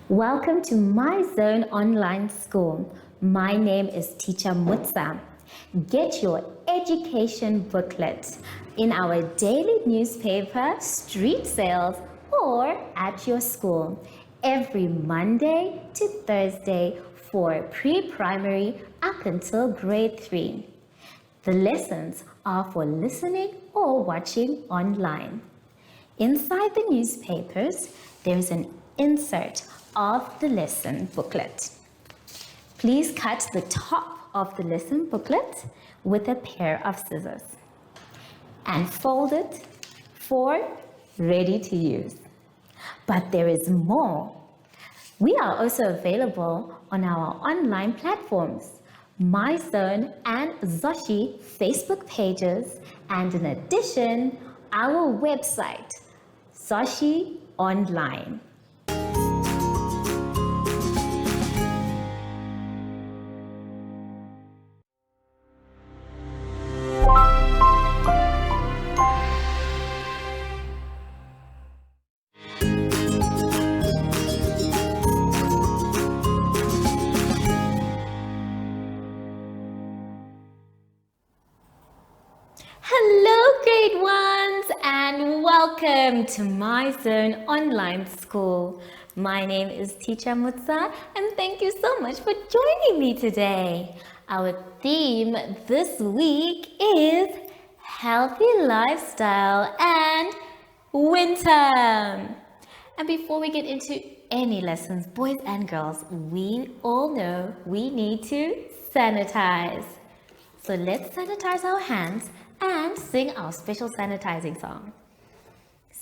Welcome to My Zone Online School. My name is Teacher Mutsa. Get your education booklet in our daily newspaper, street sales, or at your school every Monday to Thursday for pre-primary up until grade 3. The lessons are for listening or watching online. Inside the newspapers, there is an insert of the lesson booklet. Please cut the top of the lesson booklet with a pair of scissors and fold it for ready to use. But there is more. We are also available on our online platforms, MyZone and Zoshi Facebook pages, and in addition, our website, Zoshi Online. Hello, grade ones, and welcome to My Zone Online School. My name is Teacher Mutsa, and thank you so much for joining me today. Our theme this week is healthy lifestyle and winter. And before we get into any lessons, boys and girls, we all know we need to sanitize. So let's sanitize our hands and sing our special sanitizing song.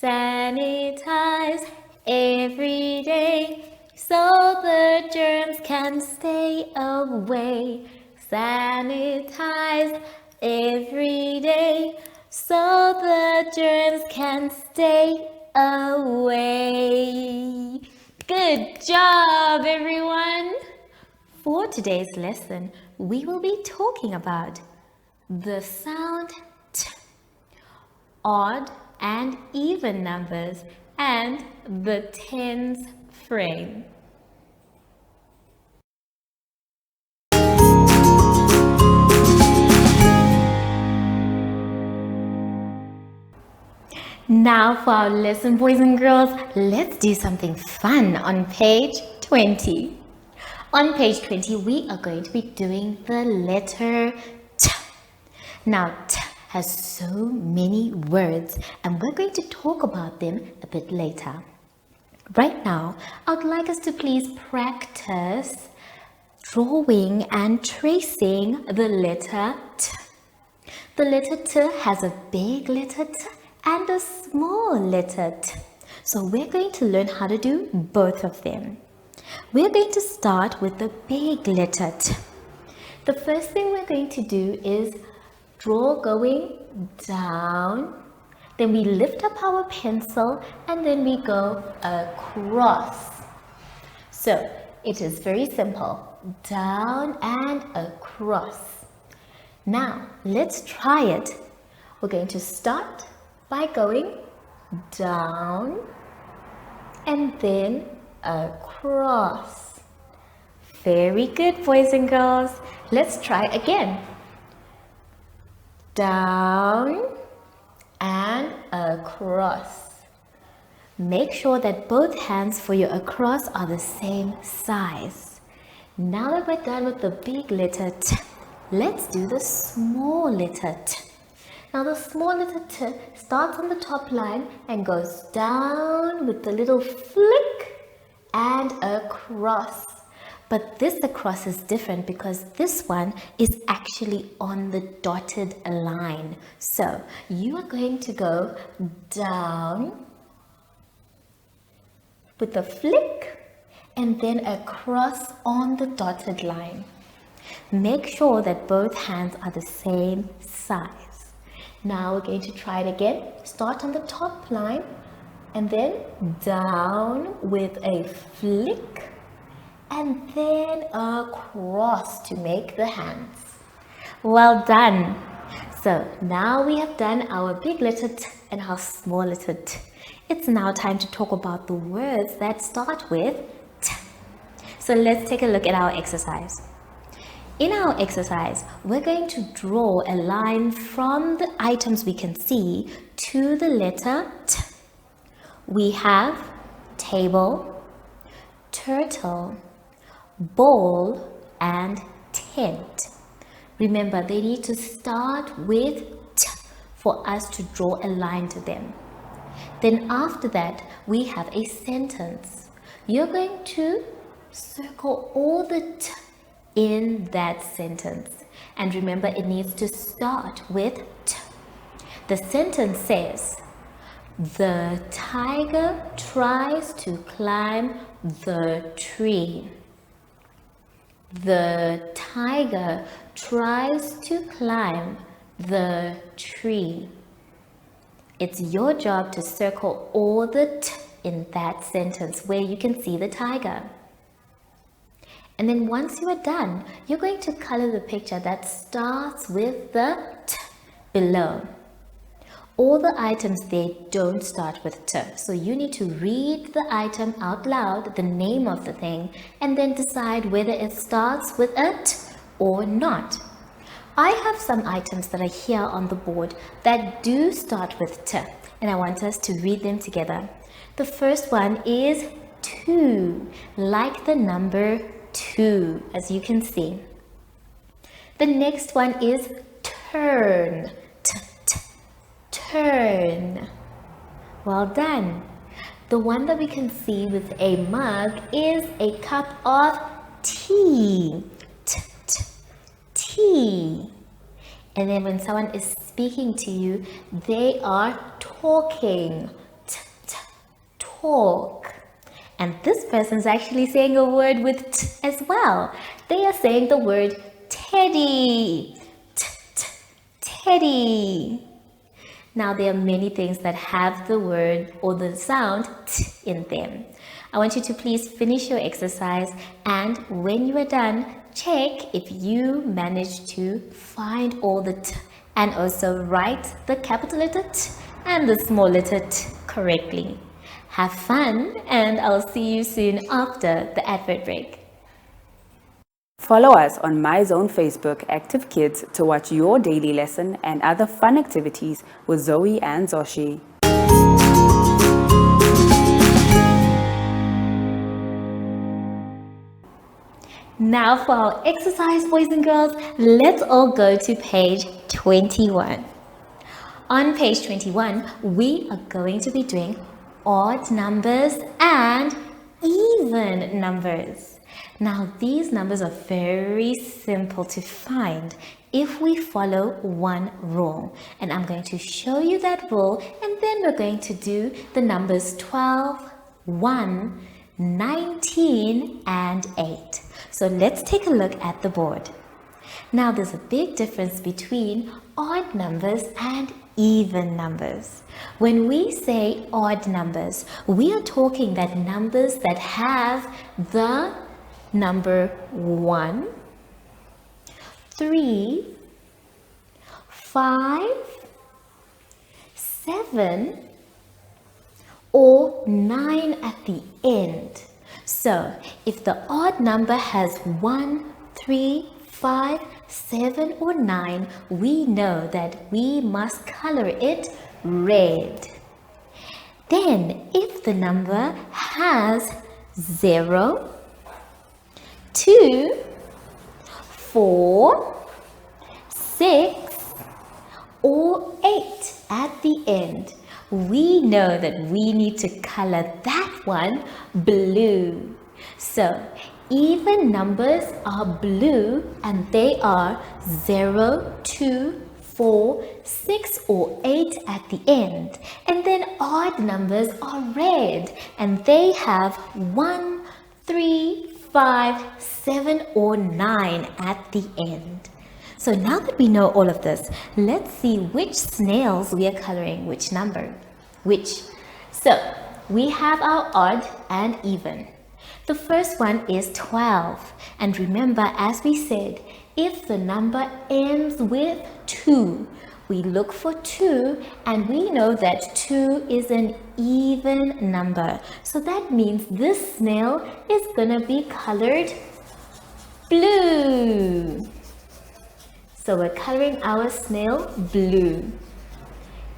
Sanitize every day so the germs can stay away. Sanitize every day so the germs can stay away. Good job, everyone! For today's lesson, we will be talking about the sound T, odd and even numbers, and the tens frame. Now for our lesson, boys and girls, let's do something fun on page 20. On page 20, we are going to be doing the letter T. Now, T has so many words, and we're going to talk about them a bit later. Right now, I would like us to please practice drawing and tracing the letter T. The letter T has a big letter T and a small letter T. So we're going to learn how to do both of them. We're going to start with the big letter T. The first thing we're going to do is draw going down, then we lift up our pencil, and then we go across. So it is very simple, down and across. Now let's try it. We're going to start by going down and then across. Very good, boys and girls. Let's try again. Down and across. Make sure that both hands for your across are the same size. Now that we're done with the big letter T, let's do the small letter T. Now the small letter T starts on the top line and goes down with the little flick and across. But this across is different because this one is actually on the dotted line. So you are going to go down with a flick and then across on the dotted line. Make sure that both hands are the same size. Now we're going to try it again. Start on the top line and then down with a flick and then across to make the hands. Well done. So now we have done our big letter T and our small letter T. It's now time to talk about the words that start with T. So let's take a look at our exercise. In our exercise, we're going to draw a line from the items we can see to the letter T. We have table, turtle, ball, and tent. Remember, they need to start with T for us to draw a line to them. Then after that, we have a sentence. You're going to circle all the T in that sentence. And remember, it needs to start with T. The sentence says, the tiger tries to climb the tree. The tiger tries to climb the tree. It's your job to circle all the T in that sentence where you can see the tiger. And then once you are done, you're going to color the picture that starts with the T below. All the items there don't start with T. So you need to read the item out loud, the name of the thing, and then decide whether it starts with a T or not. I have some items that are here on the board that do start with T, and I want us to read them together. The first one is 2, like the number 2, as you can see. The next one is turn. Turn. Well done. The one that we can see with a mug is a cup of tea. Tea. And then when someone is speaking to you, they are talking. Talk. And this person's actually saying a word with T as well. They are saying the word teddy. Teddy. Now, there are many things that have the word or the sound T in them. I want you to please finish your exercise, and when you are done, check if you managed to find all the T and also write the capital letter T and the small letter T correctly. Have fun, and I'll see you soon after the advert break. Follow us on MyZone Facebook Active Kids to watch your daily lesson and other fun activities with Zoe and Zoshi. Now for our exercise, boys and girls, let's all go to page 21. On page 21, we are going to be doing odd numbers and even numbers. Now, these numbers are very simple to find if we follow one rule. And I'm going to show you that rule, and then we're going to do the numbers 12, 1, 19, and 8. So let's take a look at the board. Now, there's a big difference between odd numbers and even numbers. When we say odd numbers, we are talking that numbers that have the number 1, 3, 5, 7, or 9 at the end. So, if the odd number has 1, 3, 5, 7, or 9, we know that we must color it red. Then, if the number has 0, 2, 4, 6, or 8 at the end, we know that we need to color that one blue. So, even numbers are blue, and they are 0, 2, 4, 6, or 8 at the end. And then odd numbers are red, and they have 1, 3, 5, 7, or 9 at the end. So now that we know all of this, let's see which snails we are coloring which number. So we have our odd and even. The first one is 12. And remember, as we said, if the number ends with 2, We look for 2 and we know that 2 is an even number. So that means this snail is gonna be colored blue. So we're coloring our snail blue.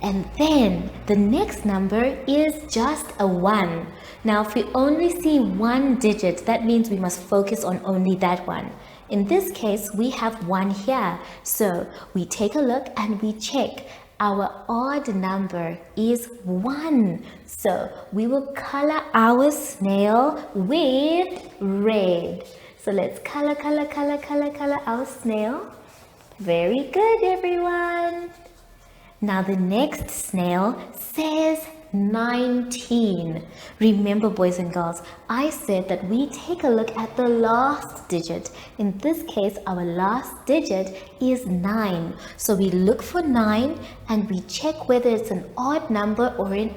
And then the next number is just a 1. Now if we only see one digit, that means we must focus on only that one. In this case, we have 1 here. So we take a look and we check. Our odd number is 1. So we will color our snail with red. So let's color our snail. Very good, everyone. Now the next snail says 19. Remember, boys and girls, I said that we take a look at the last digit. In this case, our last digit is 9. So we look for 9 and we check whether it's an odd number or an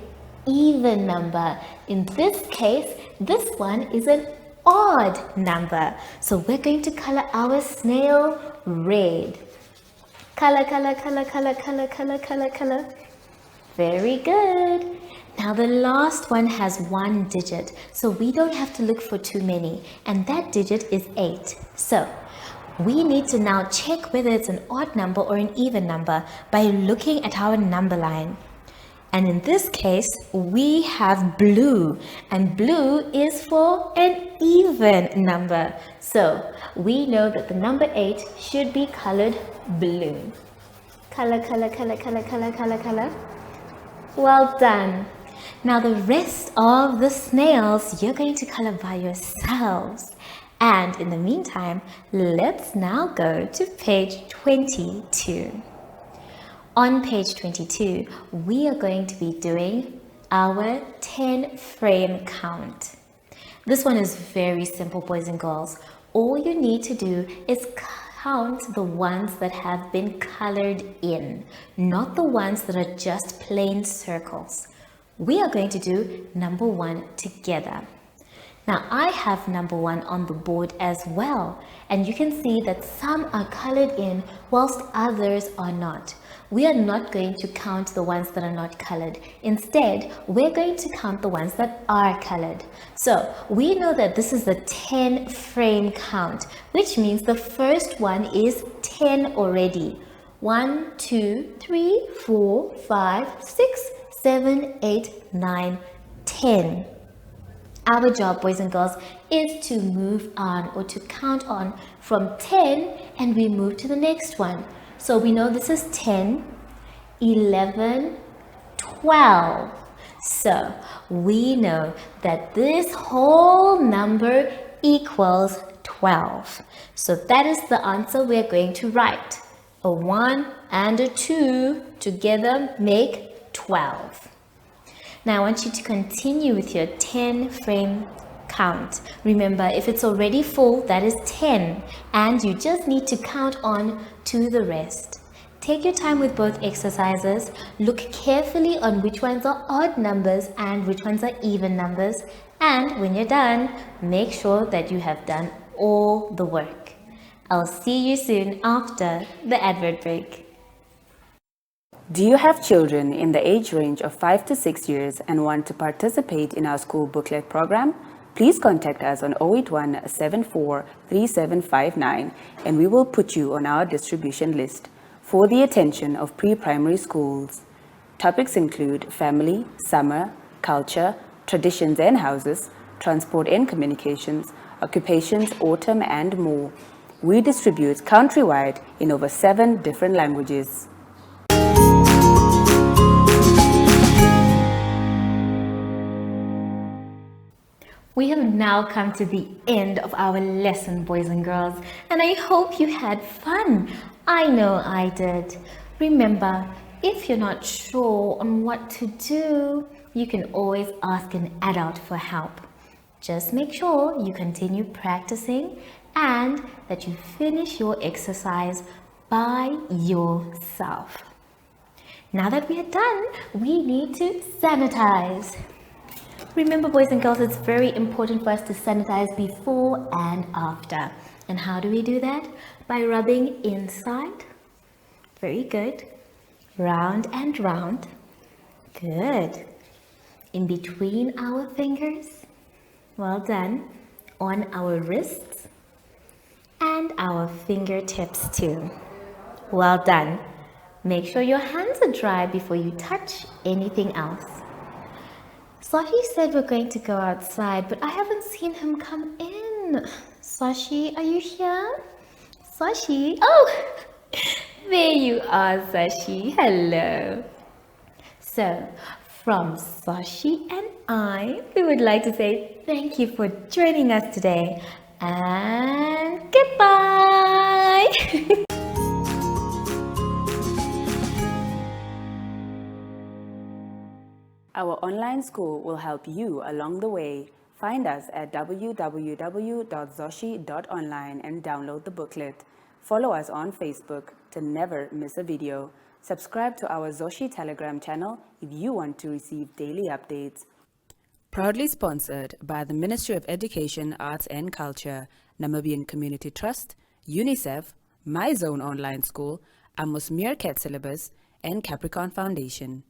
even number. In this case, this one is an odd number. So we're going to color our snail red. Color. Very good. Now the last one has 1 digit, so we don't have to look for too many, and that digit is 8. So we need to now check whether it's an odd number or an even number by looking at our number line. And in this case, we have blue, and blue is for an even number. So we know that the number 8 should be colored blue. Color. Well done. Now the rest of the snails you're going to color by yourselves. And in the meantime, let's now go to page 22. On page 22, we are going to be doing our 10 frame count. This one is very simple, boys and girls. All you need to do is count the ones that have been colored in, not the ones that are just plain circles. We are going to do number 1 together. Now I have number 1 on the board as well, and you can see that some are colored in whilst others are not. We are not going to count the ones that are not colored. Instead, we're going to count the ones that are colored. So we know that this is a 10 frame count, which means the first one is 10 already. 1, 2, 3, 4, 5, 6, 7, 8, 9, 10. Our job, boys and girls, is to move on or to count on from 10 and we move to the next one. So we know this is 10, 11, 12. So we know that this whole number equals 12. So that is the answer we're going to write. A 1 and a 2 together make 12. Now I want you to continue with your 10 frame count. Remember, if it's already full, that is 10, and you just need to count on to the rest. Take your time with both exercises. Look carefully on which ones are odd numbers and which ones are even numbers. And when you're done, make sure that you have done all the work. I'll see you soon after the advert break. Do you have children in the age range of 5 to 6 years and want to participate in our school booklet program? Please contact us on 081 74 3759 and we will put you on our distribution list for the attention of pre-primary schools. Topics include family, summer, culture, traditions and houses, transport and communications, occupations, autumn and more. We distribute countrywide in over 7 different languages. We have now come to the end of our lesson, boys and girls, and I hope you had fun. I know I did. Remember, if you're not sure on what to do, you can always ask an adult for help. Just make sure you continue practicing and that you finish your exercise by yourself. Now that we are done, we need to sanitize. Remember, boys and girls, it's very important for us to sanitize before and after. And how do we do that? By rubbing inside. Very good. round and round. Good. In between our fingers. Well done. On our wrists and our fingertips too. Well done. Make sure your hands are dry before you touch anything else. Sashi said we're going to go outside, but I haven't seen him come in. Sashi, are you here? Sashi? Oh, there you are, Sashi. Hello. So, from Sashi and I, we would like to say thank you for joining us today and goodbye. Our online school will help you along the way. Find us at www.zoshi.online and download the booklet. Follow us on Facebook to never miss a video. Subscribe to our Zoshi Telegram channel if you want to receive daily updates. Proudly sponsored by the Ministry of Education, Arts and Culture, Namibian Community Trust, UNICEF, My Zone Online School, Amos Meerkat Syllabus, and Capricorn Foundation.